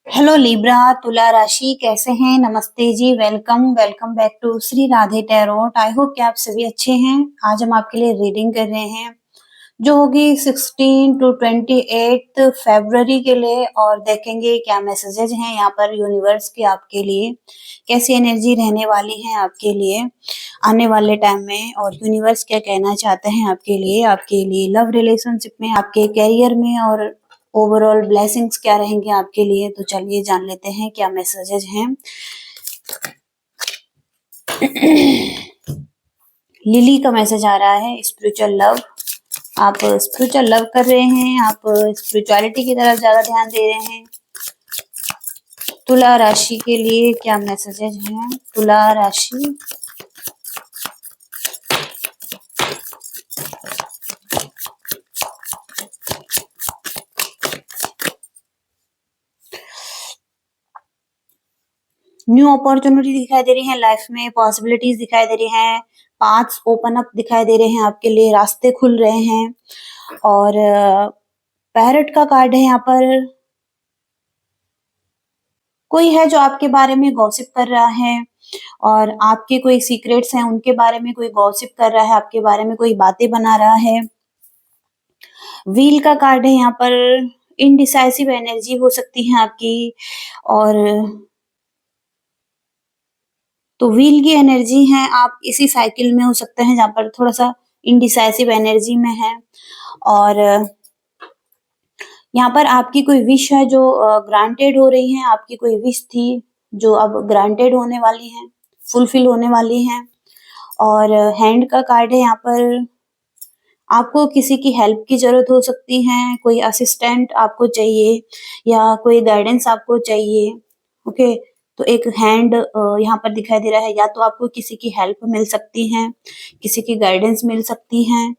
Hello Libra तुला राशि कैसे हैं। नमस्ते जी, welcome welcome back to Shri Radhe tarot. I hope कि आप सभी अच्छे हैं। आज हम आपके लिए रीडिंग कर रहे हैं जो होगी 16 टू 28 फरवरी के लिए, और देखेंगे क्या मैसेजेस हैं यहाँ पर यूनिवर्स के आपके लिए, कैसी एनर्जी रहने वाली है आपके लिए आने वाले टाइम में, और यूनिवर्स क्या कहना चाहते हैं आपके लिए लव रिलेशनशिप में, आपके कैरियर में, और ओवरऑल ब्लेसिंग्स क्या रहेंगे आपके लिए। तो चलिए जान लेते हैं क्या मैसेजेस हैं। लिली का मैसेज आ रहा है, स्पिरिचुअल लव। आप स्पिरिचुअल लव कर रहे हैं, आप स्पिरिचुअलिटी की तरफ ज्यादा ध्यान दे रहे हैं। तुला राशि के लिए क्या मैसेजेस हैं। तुला राशि न्यू अपॉर्चुनिटी दिखाई दे रही है लाइफ में, पॉसिबिलिटीज दिखाई दे रही हैं, पाथ्स ओपन अप दिखाई दे रहे हैं आपके लिए, रास्ते खुल रहे हैं। और पैरट का कार्ड है यहाँ पर। कोई है जो आपके बारे में गॉसिप कर रहा है, और आपके कोई सीक्रेट्स हैं उनके बारे में कोई गॉसिप कर रहा है, आपके बारे में कोई बातें बना रहा है। व्हील का कार्ड है यहाँ पर। इनडिसाइसिव एनर्जी हो सकती है आपकी, और तो व्हील की एनर्जी है, आप इसी साइकिल में हो सकते हैं जहाँ पर थोड़ा सा इनडिसाइसिव एनर्जी में है। और यहाँ पर आपकी कोई विश है जो ग्रांटेड हो रही है, आपकी कोई विश थी जो अब ग्रांटेड होने वाली है, फुलफिल होने वाली है। और हैंड का कार्ड है यहाँ पर। आपको किसी की हेल्प की जरूरत हो सकती है, कोई असिस्टेंट आपको चाहिए या कोई गाइडेंस आपको चाहिए। ओके, तो एक हैंड यहाँ पर दिखाई दे रहा है, या तो आपको किसी की हेल्प मिल सकती है, किसी की गाइडेंस मिल सकती है।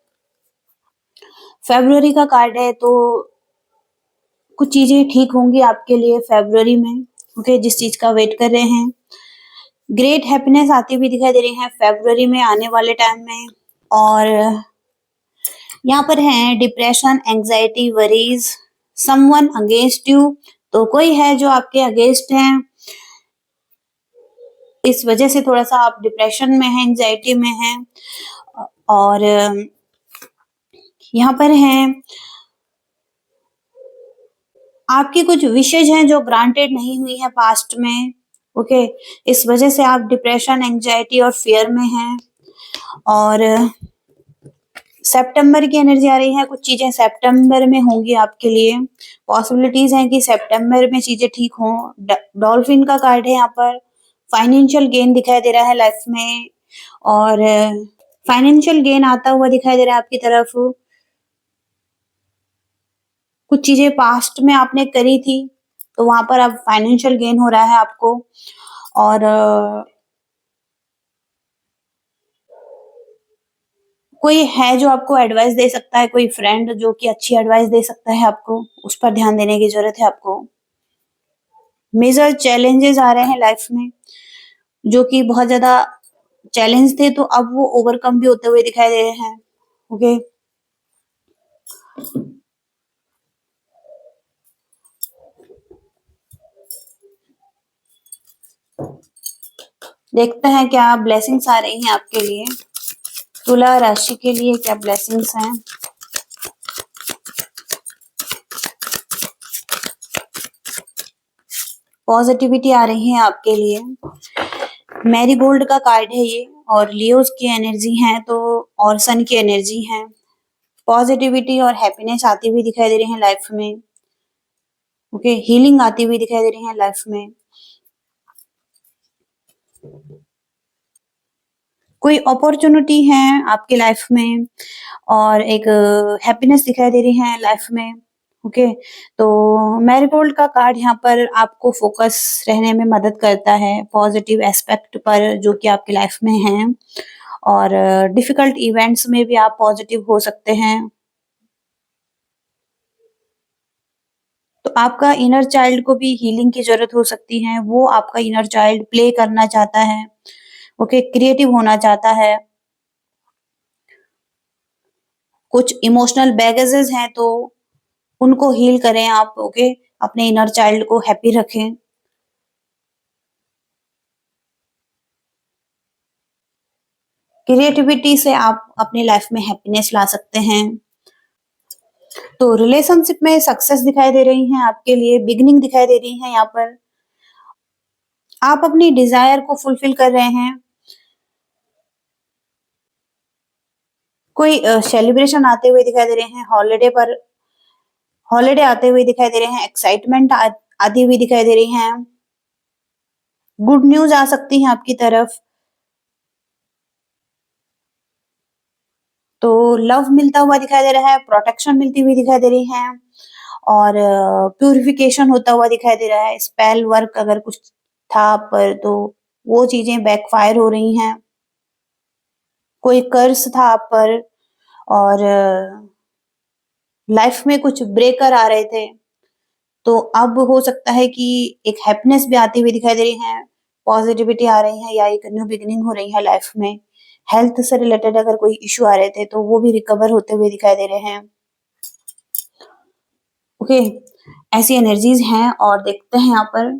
फेब्रुअरी का कार्ड है, तो कुछ चीजें ठीक होंगी आपके लिए फेब्रुअरी में। ओके, जिस चीज का वेट कर रहे हैं। ग्रेट हैप्पीनेस आती हुई दिखाई दे रही है फेब्रुअरी में आने वाले टाइम में। और यहाँ पर है depression, anxiety, worries, someone against you. तो कोई है जो आपके अगेंस्ट है, इस वजह से थोड़ा सा आप डिप्रेशन में हैं, एंजाइटी में हैं। और यहाँ पर है आपकी कुछ विशेष हैं जो ग्रांटेड नहीं हुई है पास्ट में। ओके, इस वजह से आप डिप्रेशन, एंजाइटी और फियर में हैं। और सितंबर की एनर्जी आ रही है, कुछ चीजें सितंबर में होंगी आपके लिए, पॉसिबिलिटीज हैं कि सितंबर में चीजें ठीक हों। डॉल्फिन का कार्ड है यहाँ पर। फाइनेंशियल गेन दिखाई दे रहा है लाइफ में, और फाइनेंशियल गेन आता हुआ दिखाई दे रहा है आपकी तरफ। कुछ चीजें पास्ट में आपने करी थी, तो वहां पर अब फाइनेंशियल गेन हो रहा है आपको। और कोई है जो आपको एडवाइस दे सकता है, कोई फ्रेंड जो कि अच्छी एडवाइस दे सकता है आपको, उस पर ध्यान देने की जरूरत है आपको। मेजर चैलेंजेस आ रहे हैं लाइफ में, जो कि बहुत ज्यादा चैलेंज थे, तो अब वो ओवरकम भी होते हुए दिखाई दे रहे हैं। ओके, देखते हैं क्या ब्लेसिंग्स आ रही हैं आपके लिए। तुला राशि के लिए क्या ब्लेसिंग्स हैं। पॉजिटिविटी आ रही है आपके लिए। मैरीगोल्ड का कार्ड है ये, और लियोज की एनर्जी है, तो और सन की एनर्जी है। पॉजिटिविटी और हैप्पीनेस आती हुई दिखाई दे रही है लाइफ में। ओके, हीलिंग आती हुई दिखाई दे रही है लाइफ में। कोई अपॉर्चुनिटी है आपकी लाइफ में, और एक हैप्पीनेस दिखाई दे रही है लाइफ में। ओके, तो मैरीगोल्ड का कार्ड यहाँ पर आपको फोकस रहने में मदद करता है, पॉजिटिव एस्पेक्ट पर जो कि आपकी लाइफ में है। और डिफिकल्ट इवेंट्स में भी आप पॉजिटिव हो सकते हैं। तो आपका इनर चाइल्ड को भी हीलिंग की जरूरत हो सकती है, वो आपका इनर चाइल्ड प्ले करना चाहता है। ओके, क्रिएटिव होना चाहता है। कुछ इमोशनल बैगेजेस हैं, तो उनको हील करें आप। ओके, अपने इनर चाइल्ड को हैप्पी रखें। क्रिएटिविटी से आप अपनी लाइफ में हैप्पीनेस ला सकते हैं। तो रिलेशनशिप में सक्सेस दिखाई दे रही है आपके लिए, बिगनिंग दिखाई दे रही है यहाँ पर। आप अपनी डिजायर को फुलफिल कर रहे हैं। कोई सेलिब्रेशन आते हुए दिखाई दे रहे हैं, हॉलिडे आते हुए दिखाई दे रहे हैं, एक्साइटमेंट आती हुई दिखाई दे रही है। गुड न्यूज आ सकती है आपकी तरफ। तो लव मिलता हुआ दिखाई दे रहा है, प्रोटेक्शन मिलती हुई दिखाई दे रही है, और प्यूरिफिकेशन होता हुआ दिखाई दे रहा है। स्पेल वर्क अगर कुछ था आप पर तो वो चीजें बैकफायर हो रही हैं। कोई कर्ज था आप पर, और लाइफ में कुछ ब्रेकर आ रहे थे, तो अब हो सकता है कि एक हैप्पीनेस भी आती हुई दिखाई दे रही है, पॉजिटिविटी आ रही है, या एक न्यू बिगिनिंग हो रही है लाइफ में। हेल्थ से रिलेटेड अगर कोई इश्यू आ रहे थे तो वो भी रिकवर होते हुए दिखाई दे रहे हैं। ओके, ऐसी एनर्जीज हैं। और देखते हैं यहाँ पर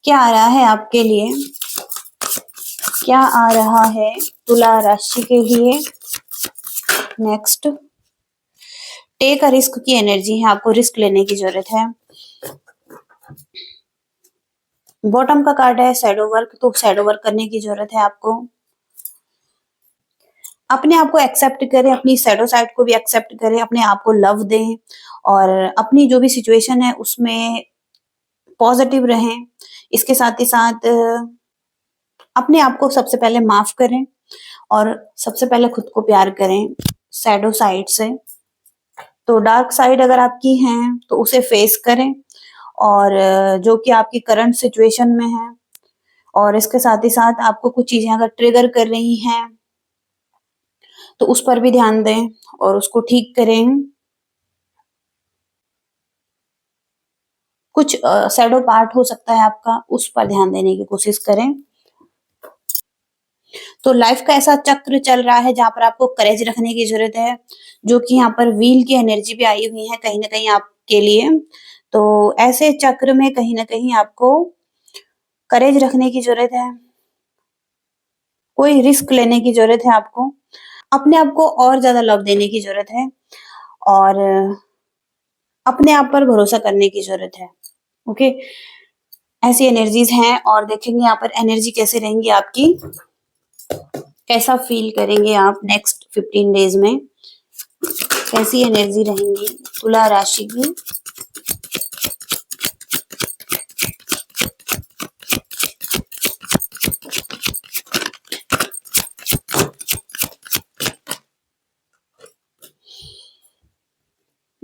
क्या आ रहा है आपके लिए, क्या आ रहा है तुला राशि के लिए। नेक्स्ट, टेक अ रिस्क की एनर्जी है, आपको रिस्क लेने की जरूरत है। बॉटम का कार्ड है शैडो वर्क, तो शैडो वर्क करने की जरूरत है आपको। अपने आप को एक्सेप्ट करें, अपनी शैडो साइड को भी एक्सेप्ट करें, अपने आप को लव दें, और अपनी जो भी सिचुएशन है उसमें पॉजिटिव रहें। इसके साथ ही साथ अपने आप को सबसे पहले माफ करें, और सबसे पहले खुद को प्यार करें शैडो साइड से। तो डार्क साइड अगर आपकी है तो उसे फेस करें, और जो कि आपकी करंट सिचुएशन में है, और इसके साथ ही साथ आपको कुछ चीजें अगर ट्रिगर कर रही हैं तो उस पर भी ध्यान दें और उसको ठीक करें। कुछ शैडो पार्ट हो सकता है आपका, उस पर ध्यान देने की कोशिश करें। तो लाइफ का ऐसा चक्र चल रहा है जहां पर आपको करेज रखने की जरूरत है, जो कि यहाँ पर व्हील की एनर्जी भी आई हुई है कहीं ना कहीं आपके लिए। तो ऐसे चक्र में कहीं ना कहीं आपको करेज रखने की जरूरत है, कोई रिस्क लेने की जरूरत है आपको, अपने आप को और ज्यादा लव देने की जरूरत है, और अपने आप पर भरोसा करने की जरूरत है। ओके, ऐसी एनर्जीज हैं। और देखेंगे यहाँ पर एनर्जी कैसे रहेंगी आपकी, कैसा फील करेंगे आप नेक्स्ट 15 डेज में, कैसी एनर्जी रहेंगी तुला राशि की।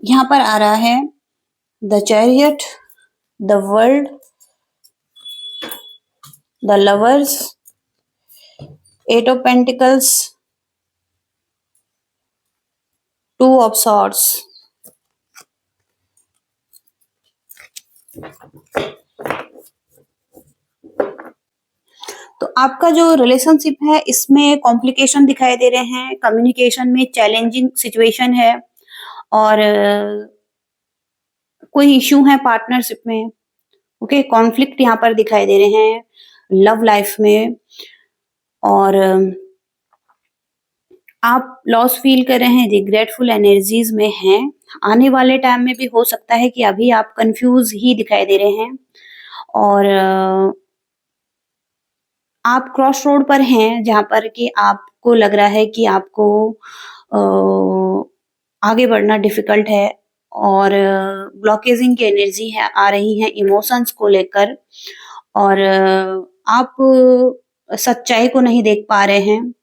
यहाँ पर आ रहा है the chariot, the world, the lovers, 8 of Pentacles, 2 of Swords। तो आपका जो रिलेशनशिप है इसमें कॉम्प्लिकेशन दिखाई दे रहे हैं, कम्युनिकेशन में चैलेंजिंग सिचुएशन है, और कोई इश्यू है पार्टनरशिप में। ओके, कॉन्फ्लिक्ट यहाँ पर दिखाई दे रहे हैं लव लाइफ में, और आप लॉस फील कर रहे हैं, रिग्रेटफुल एनर्जीज में हैं। आने वाले टाइम में भी हो सकता है कि अभी आप कंफ्यूज ही दिखाई दे रहे हैं, और आप क्रॉस रोड पर हैं जहां पर कि आपको लग रहा है कि आपको आगे बढ़ना डिफिकल्ट है, और ब्लॉकेजिंग की एनर्जी है आ रही है इमोशंस को लेकर, और आप सच्चाई को नहीं देख पा रहे हैं।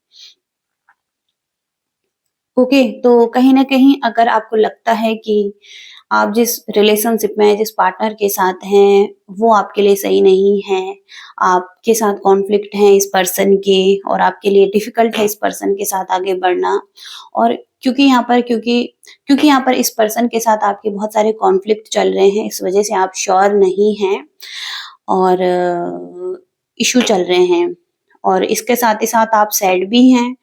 ओके, तो कहीं ना कहीं अगर आपको लगता है कि आप जिस रिलेशनशिप में जिस पार्टनर के साथ हैं वो आपके लिए सही नहीं है, आपके साथ कॉन्फ्लिक्ट है इस पर्सन के, और आपके लिए डिफिकल्ट है इस पर्सन के साथ आगे बढ़ना, और क्योंकि यहाँ पर इस पर्सन के साथ आपके बहुत सारे कॉन्फ्लिक्ट चल रहे हैं, इस वजह से आप श्योर नहीं हैं, और इशू चल रहे हैं, और इसके साथ ही साथ आप सैड भी हैं,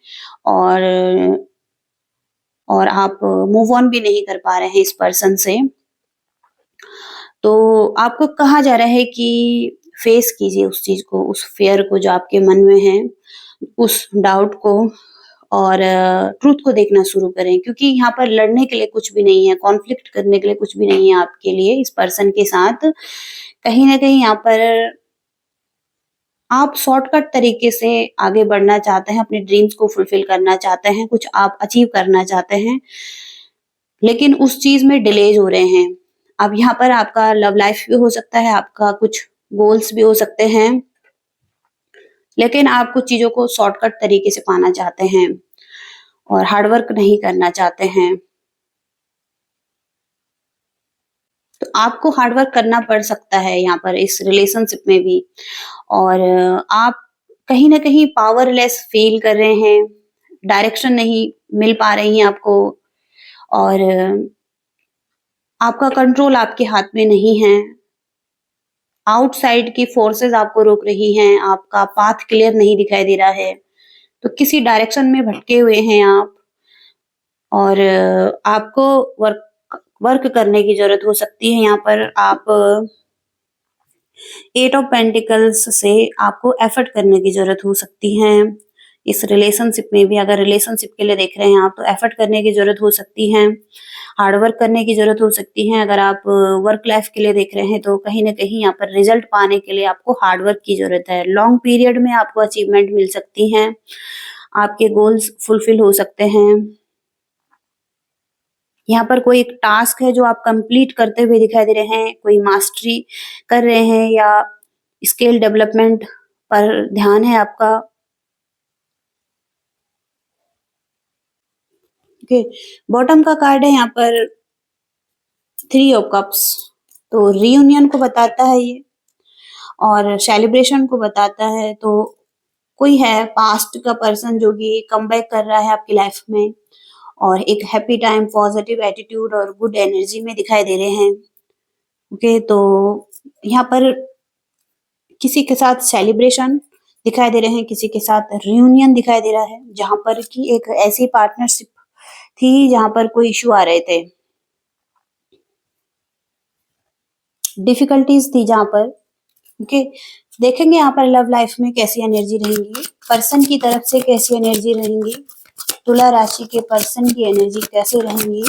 और और आप मूव ऑन भी नहीं कर पा रहे हैं इस पर्सन से। तो आपको कहा जा रहा है कि फेस कीजिए उस चीज़ को, उस फ़ियर को जो आपके मन में है, उस डाउट को, और ट्रुथ को देखना शुरू करें, क्योंकि यहाँ पर लड़ने के लिए कुछ भी नहीं है, कॉन्फ्लिक्ट करने के लिए कुछ भी नहीं है आपके लिए इस पर्सन के साथ। कहीं न कहीं यहाँ पर आप शॉर्टकट तरीके से आगे बढ़ना चाहते हैं, अपने ड्रीम्स को फुलफिल करना चाहते हैं, कुछ आप अचीव करना चाहते हैं, लेकिन उस चीज़ में डिलेज हो रहे हैं। अब यहाँ पर आपका लव लाइफ भी हो सकता है, आपका कुछ गोल्स भी हो सकते हैं, लेकिन आप कुछ चीज़ों को शॉर्टकट तरीके से पाना चाहते हैं और हार्ड वर्क नहीं करना चाहते हैं। तो आपको हार्ड वर्क करना पड़ सकता है यहाँ पर इस रिलेशनशिप में भी, और आप कहीं न कहीं पावरलेस फ़ील कर रहे हैं, डायरेक्शन नहीं मिल पा रही है आपको, और आपका कंट्रोल आपके हाथ में नहीं है। आउटसाइड की फोर्सेस आपको रोक रही हैं, आपका पाथ क्लियर नहीं दिखाई दे रहा है। तो किसी डायरेक्शन में भटके हुए हैं आप, और आपको वर्क वर्क करने की ज़रूरत हो सकती है यहाँ पर। आप 8 ऑफ पेंटिकल्स से आपको एफर्ट करने की ज़रूरत हो सकती है। इस रिलेशनशिप में भी, अगर रिलेशनशिप के लिए देख रहे हैं आप, तो एफर्ट करने की ज़रूरत हो सकती है, हार्ड वर्क करने की ज़रूरत हो सकती है। अगर आप वर्क लाइफ के लिए देख रहे हैं, तो कहीं न कहीं यहाँ पर रिज़ल्ट पाने के लिए आपको हार्ड वर्क की ज़रूरत है। लॉन्ग पीरियड में आपको अचीवमेंट मिल सकती हैं, आपके गोल्स फुलफिल हो सकते हैं। यहाँ पर कोई एक टास्क है जो आप कंप्लीट करते हुए दिखाई दे रहे हैं, कोई मास्टरी कर रहे हैं, या स्किल डेवलपमेंट पर ध्यान है आपका। ओके, बॉटम का कार्ड है यहाँ पर 3 ऑफ कप्स, तो रियूनियन को बताता है ये, और सेलिब्रेशन को बताता है। तो कोई है पास्ट का पर्सन जो कि कमबैक कर रहा है आपकी लाइफ में, और एक हैप्पी टाइम, पॉजिटिव एटीट्यूड और गुड एनर्जी में दिखाई दे रहे हैं। ओके, तो यहाँ पर किसी के साथ सेलिब्रेशन दिखाई दे रहे हैं, किसी के साथ रियूनियन दिखाई दे रहा है, जहाँ पर कि एक ऐसी पार्टनरशिप थी जहाँ पर कोई इश्यू आ रहे थे, डिफिकल्टीज थी जहाँ पर। ओके, देखेंगे यहाँ पर लव लाइफ में कैसी एनर्जी रहेंगी, पर्सन की तरफ से कैसी एनर्जी रहेंगी, तुला राशि के पर्सन की एनर्जी कैसे रहेंगी।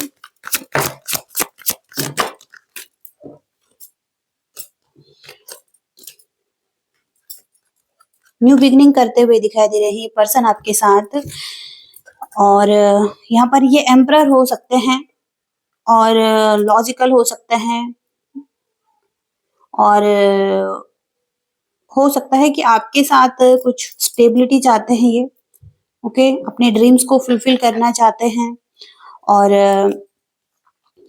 न्यू बिगनिंग करते हुए दिखाई दे रही है पर्सन आपके साथ, और यहाँ पर ये एम्परर हो सकते हैं, और लॉजिकल हो सकते हैं, और हो सकता है कि आपके साथ कुछ स्टेबिलिटी चाहते हैं ये। ओके, अपने ड्रीम्स को फुलफिल करना चाहते हैं, और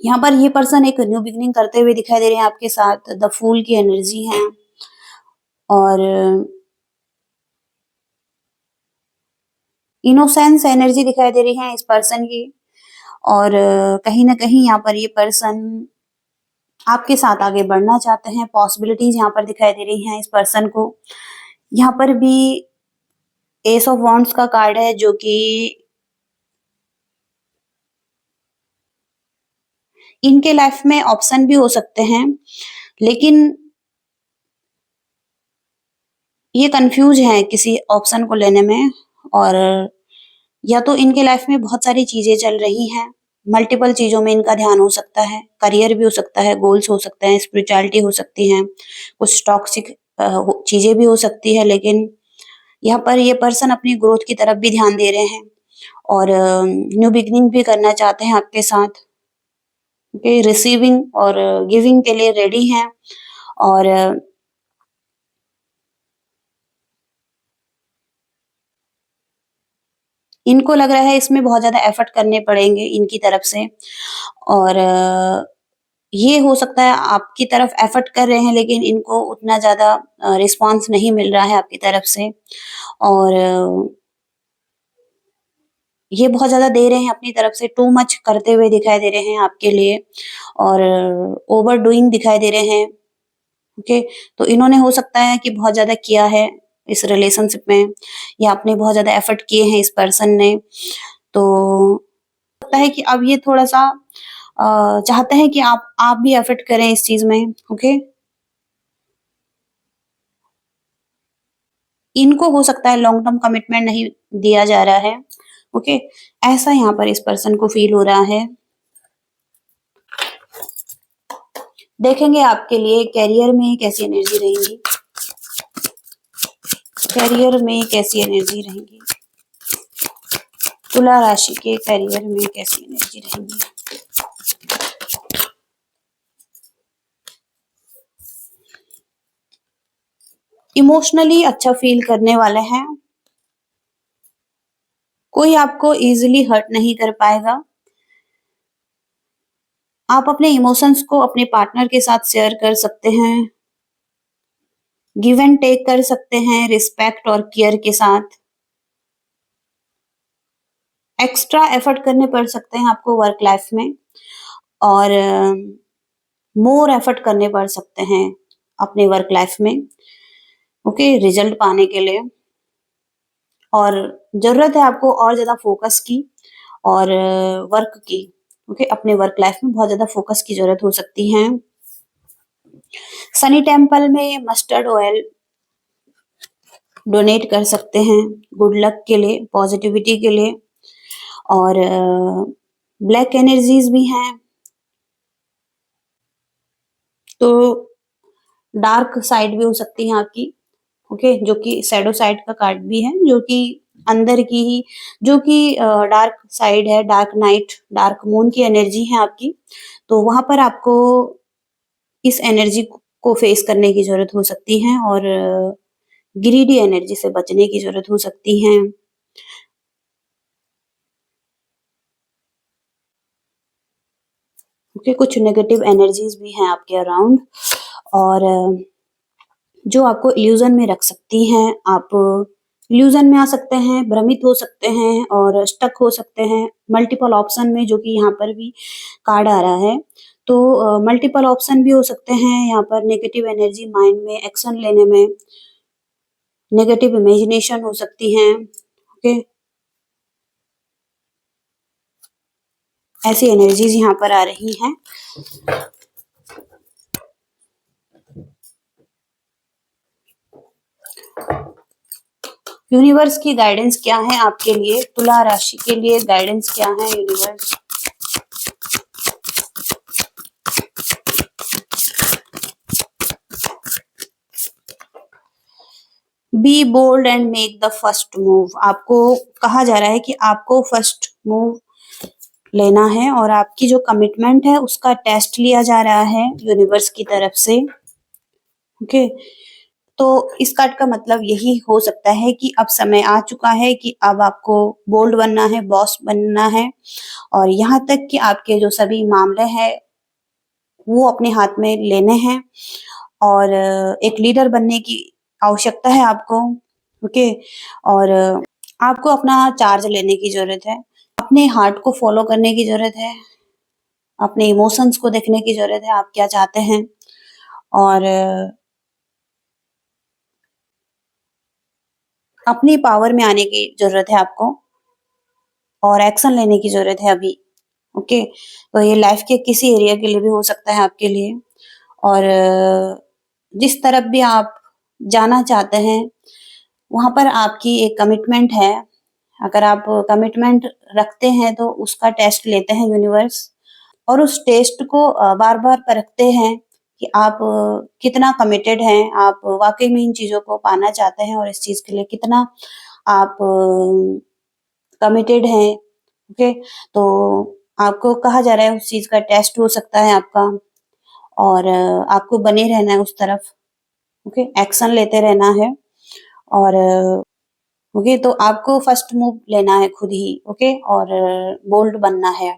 यहाँ पर ये पर्सन एक न्यू बिगनिंग करते हुए दिखाई दे रहे हैं आपके साथ। द फूल की एनर्जी है, और इनोसेंस एनर्जी दिखाई दे रही है इस पर्सन की, और कहीं न कहीं यहाँ पर ये पर्सन आपके साथ आगे बढ़ना चाहते हैं। पॉसिबिलिटीज यहाँ पर दिखाई दे रही हैं इस पर्सन को। यहाँ पर भी एस ऑफ वॉन्ड्स का कार्ड है, जो कि इनके लाइफ में ऑप्शन भी हो सकते हैं, लेकिन ये कंफ्यूज हैं किसी ऑप्शन को लेने में, और या तो इनके लाइफ में बहुत सारी चीजें चल रही हैं, मल्टीपल चीजों में इनका ध्यान हो सकता है, करियर भी हो सकता है, गोल्स हो सकते हैं, स्पिरिचुअलिटी हो सकती है, कुछ टॉक्सिक चीजें भी हो सकती है, लेकिन यहाँ पर ये पर्सन अपनी ग्रोथ की तरफ भी ध्यान दे रहे हैं, और न्यू बिगनिंग भी करना चाहते हैं आपके साथ। ओके, रिसीविंग और गिविंग के लिए रेडी हैं, और इनको लग रहा है इसमें बहुत ज़्यादा एफर्ट करने पड़ेंगे इनकी तरफ से, और ये हो सकता है आपकी तरफ एफर्ट कर रहे हैं, लेकिन इनको उतना ज़्यादा रिस्पॉन्स नहीं मिल रहा है आपकी तरफ से, और ये बहुत ज़्यादा दे रहे हैं अपनी तरफ से, टू मच करते हुए दिखाई दे रहे हैं आपके लिए, और ओवर डूइंग दिखाई दे रहे हैं। ओके, तो इन्होंने हो सकता है कि बहुत ज़्यादा किया है इस रिलेशनशिप में, या आपने बहुत ज़्यादा एफर्ट किए हैं इस पर्सन ने, तो सकता है कि अब ये थोड़ा-सा चाहते हैं कि आप भी एफर्ट करें इस चीज़ में, ओके? इनको हो सकता है लॉन्ग टर्म कमिटमेंट नहीं दिया जा रहा है, ओके? ऐसा यहाँ पर इस पर्सन को फ़ील हो रहा है। देखेंगे आपके लिए करियर में कैसी एनर्जी रहेंगी, करियर में कैसी एनर्जी रहेंगी, तुला राशि के करियर में कैसी एनर्जी रहेंगी। इमोशनली अच्छा फील करने वाले हैं, कोई आपको इजीली हर्ट नहीं कर पाएगा। आप अपने इमोशंस को अपने पार्टनर के साथ शेयर कर सकते हैं, गिव एंड टेक कर सकते हैं रिस्पेक्ट और केयर के साथ। एक्स्ट्रा एफर्ट करने पड़ सकते हैं आपको वर्क लाइफ में और मोर एफर्ट करने पड़ सकते हैं अपने वर्क लाइफ में, ओके, रिजल्ट पाने के लिए। और जरूरत है आपको और ज्यादा फोकस की और वर्क की, ओके, अपने वर्क लाइफ में बहुत ज्यादा फोकस की जरूरत हो सकती है। सनी टेम्पल में मस्टर्ड ऑयल डोनेट कर सकते हैं गुड लक के लिए, पॉजिटिविटी के लिए। और ब्लैक एनर्जीज भी हैं, तो डार्क साइड भी हो सकती है आपकी, ओके, जो कि शैडो साइड का कार्ड भी है, जो कि अंदर की ही, जो कि डार्क साइड है, डार्क नाइट, डार्क मून की एनर्जी है आपकी। तो वहां पर आपको इस एनर्जी को फेस करने की जरूरत हो सकती है और ग्रीडी एनर्जी से बचने की जरूरत हो सकती है। ओके, कुछ नेगेटिव एनर्जीज भी हैं आपके अराउंड और जो आपको इल्यूजन में रख सकती हैं। आप इल्यूजन में आ सकते हैं, भ्रमित हो सकते हैं और स्टक हो सकते हैं मल्टीपल ऑप्शन में, जो कि यहाँ पर भी कार्ड आ रहा है। तो मल्टीपल ऑप्शन भी हो सकते हैं यहाँ पर, नेगेटिव एनर्जी माइंड में एक्शन लेने में, नेगेटिव इमेजिनेशन हो सकती है, ओके, ऐसी एनर्जीज यहाँ पर आ रही हैं। यूनिवर्स की गाइडेंस क्या है आपके लिए, तुला राशि के लिए गाइडेंस क्या है universe? Be bold and make the first move. आपको कहा जा रहा है कि आपको फर्स्ट मूव लेना है और आपकी जो कमिटमेंट है उसका टेस्ट लिया जा रहा है यूनिवर्स की तरफ से, ओके। तो इस कार्ड का मतलब यही हो सकता है कि अब समय आ चुका है कि अब आपको बोल्ड बनना है, बॉस बनना है और यहाँ तक कि आपके जो सभी मामले हैं वो अपने हाथ में लेने हैं और एक लीडर बनने की आवश्यकता है आपको, ओके। और आपको अपना चार्ज लेने की जरूरत है, अपने हार्ट को फॉलो करने की जरूरत है, अपने इमोशंस को देखने की जरूरत है, आप क्या चाहते हैं और अपनी पावर में आने की जरूरत है आपको और एक्शन लेने की जरूरत है अभी, ओके। तो ये लाइफ के किसी एरिया के लिए भी हो सकता है आपके लिए और जिस तरफ भी आप जाना चाहते हैं वहां पर आपकी एक कमिटमेंट है। अगर आप कमिटमेंट रखते हैं तो उसका टेस्ट लेते हैं यूनिवर्स और उस टेस्ट को बार-बार परखते हैं कि आप कितना कमिटेड हैं, आप वाकई में इन चीजों को पाना चाहते हैं और इस चीज के लिए कितना आप कमिटेड हैं, ओके। तो आपको कहा जा रहा है उस चीज का टेस्ट हो सकता है आपका और आपको बने रहना है उस तरफ, ओके, एक्शन लेते रहना है और ओके। तो आपको फर्स्ट मूव लेना है खुद ही, ओके, और बोल्ड बनना है।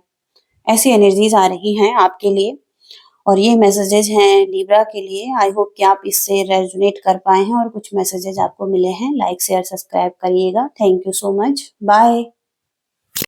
ऐसी एनर्जीज आ रही हैं आपके लिए और ये मैसेजेस हैं लिब्रा के लिए। आई होप कि आप इससे रेजोनेट कर पाए हैं और कुछ मैसेजेस आपको मिले हैं। लाइक शेयर सब्सक्राइब करिएगा। Thank you so much, bye.